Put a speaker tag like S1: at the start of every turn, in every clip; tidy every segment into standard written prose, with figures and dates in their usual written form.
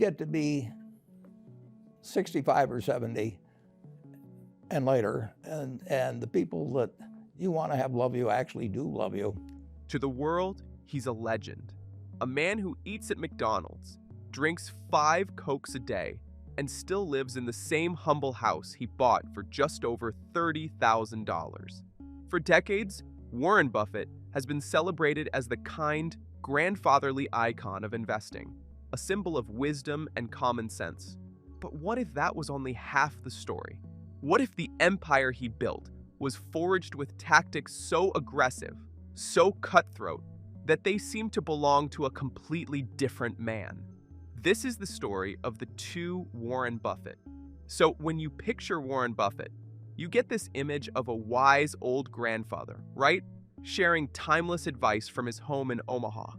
S1: get to be 65 or 70 and later, and the people that you want to have love you actually do love you.
S2: To the world, he's a legend. A man who eats at McDonald's, drinks 5 Cokes a day, and still lives in the same humble house he bought for just over $30,000. For decades, Warren Buffett has been celebrated as the kind, grandfatherly icon of investing, a symbol of wisdom and common sense. But what if that was only half the story? What if the empire he built was forged with tactics so aggressive, so cutthroat, that they seem to belong to a completely different man? This is the story of the two Warren Buffett. So when you picture Warren Buffett, you get this image of a wise old grandfather, right? Sharing timeless advice from his home in Omaha.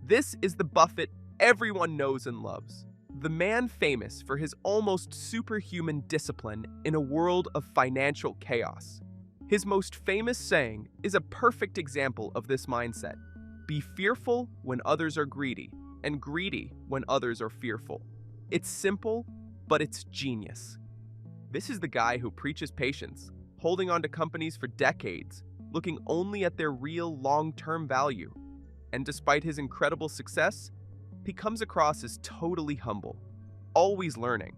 S2: This is the Buffett everyone knows and loves. The man famous for his almost superhuman discipline in a world of financial chaos. His most famous saying is a perfect example of this mindset. Be fearful when others are greedy, and greedy when others are fearful. It's simple, but it's genius. This is the guy who preaches patience, holding on to companies for decades, looking only at their real long-term value. And despite his incredible success, he comes across as totally humble, always learning,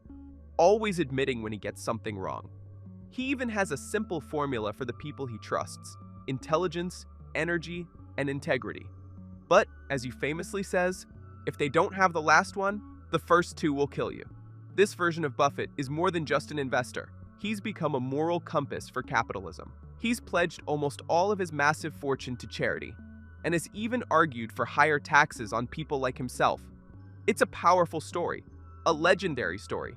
S2: always admitting when he gets something wrong. He even has a simple formula for the people he trusts: intelligence, energy, and integrity. But, as he famously says, if they don't have the last one, the first 2 will kill you. This version of Buffett is more than just an investor. He's become a moral compass for capitalism. He's pledged almost all of his massive fortune to charity, and has even argued for higher taxes on people like himself. It's a powerful story, a legendary story,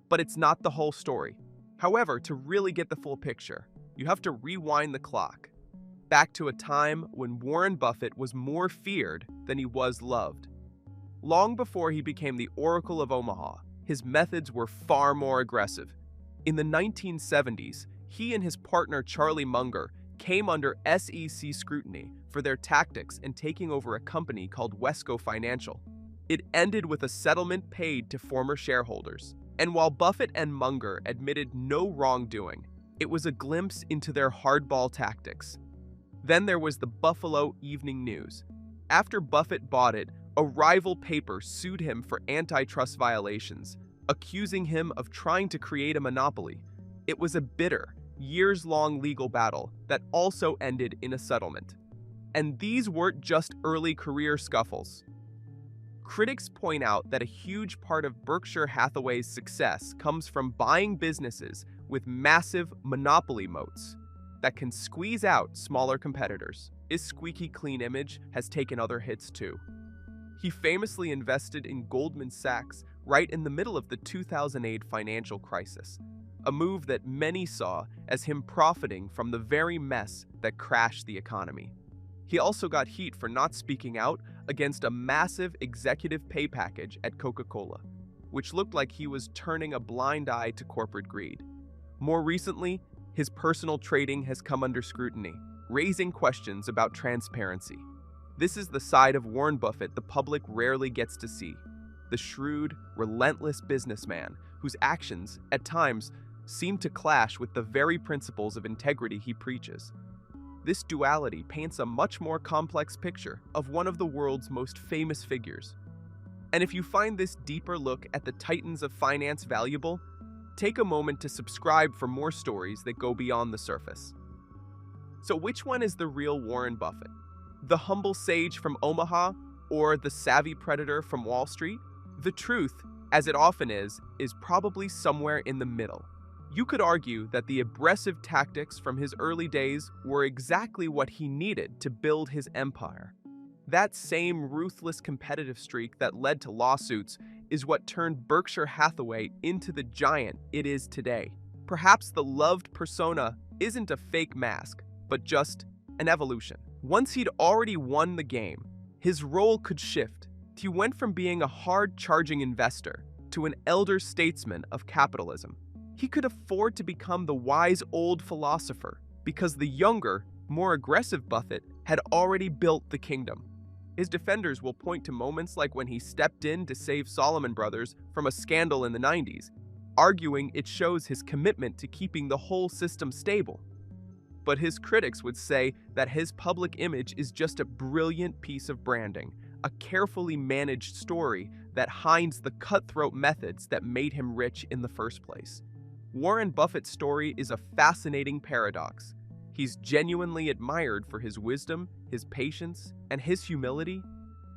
S2: but it's not the whole story. However, to really get the full picture, you have to rewind the clock, back to a time when Warren Buffett was more feared than he was loved. Long before he became the Oracle of Omaha, his methods were far more aggressive. In the 1970s, he and his partner Charlie Munger came under SEC scrutiny for their tactics in taking over a company called Wesco Financial. It ended with a settlement paid to former shareholders. And while Buffett and Munger admitted no wrongdoing, it was a glimpse into their hardball tactics. Then there was the Buffalo Evening News. After Buffett bought it, a rival paper sued him for antitrust violations, accusing him of trying to create a monopoly. It was a bitter, years-long legal battle that also ended in a settlement. And these weren't just early career scuffles. Critics point out that a huge part of Berkshire Hathaway's success comes from buying businesses with massive monopoly moats that can squeeze out smaller competitors. His squeaky clean image has taken other hits too. He famously invested in Goldman Sachs right in the middle of the 2008 financial crisis, a move that many saw as him profiting from the very mess that crashed the economy. He also got heat for not speaking out against a massive executive pay package at Coca-Cola, which looked like he was turning a blind eye to corporate greed. More recently, his personal trading has come under scrutiny, raising questions about transparency. This is the side of Warren Buffett the public rarely gets to see, the shrewd, relentless businessman whose actions, at times, seem to clash with the very principles of integrity he preaches. This duality paints a much more complex picture of one of the world's most famous figures. And if you find this deeper look at the titans of finance valuable, take a moment to subscribe for more stories that go beyond the surface. So which one is the real Warren Buffett? The humble sage from Omaha, or the savvy predator from Wall Street? The truth, as it often is probably somewhere in the middle. You could argue that the aggressive tactics from his early days were exactly what he needed to build his empire. That same ruthless competitive streak that led to lawsuits is what turned Berkshire Hathaway into the giant it is today. Perhaps the loved persona isn't a fake mask, but just an evolution. Once he'd already won the game, his role could shift. He went from being a hard-charging investor to an elder statesman of capitalism. He could afford to become the wise old philosopher because the younger, more aggressive Buffett had already built the kingdom. His defenders will point to moments like when he stepped in to save Salomon Brothers from a scandal in the 90s, arguing it shows his commitment to keeping the whole system stable. But his critics would say that his public image is just a brilliant piece of branding, a carefully managed story that hides the cutthroat methods that made him rich in the first place. Warren Buffett's story is a fascinating paradox. He's genuinely admired for his wisdom, his patience, and his humility,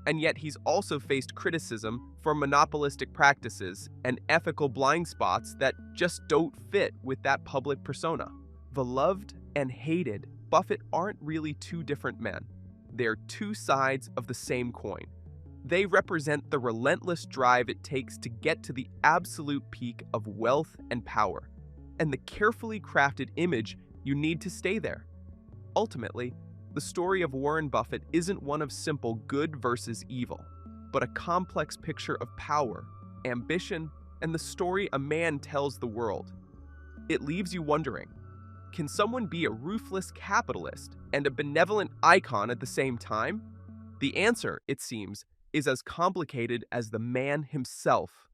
S2: and yet he's also faced criticism for monopolistic practices and ethical blind spots that just don't fit with that public persona. Beloved and hated, Buffett aren't really two different men. They're two sides of the same coin. They represent the relentless drive it takes to get to the absolute peak of wealth and power, and the carefully crafted image you need to stay there. Ultimately, the story of Warren Buffett isn't one of simple good versus evil, but a complex picture of power, ambition, and the story a man tells the world. It leaves you wondering, can someone be a ruthless capitalist and a benevolent icon at the same time? The answer, it seems, is as complicated as the man himself.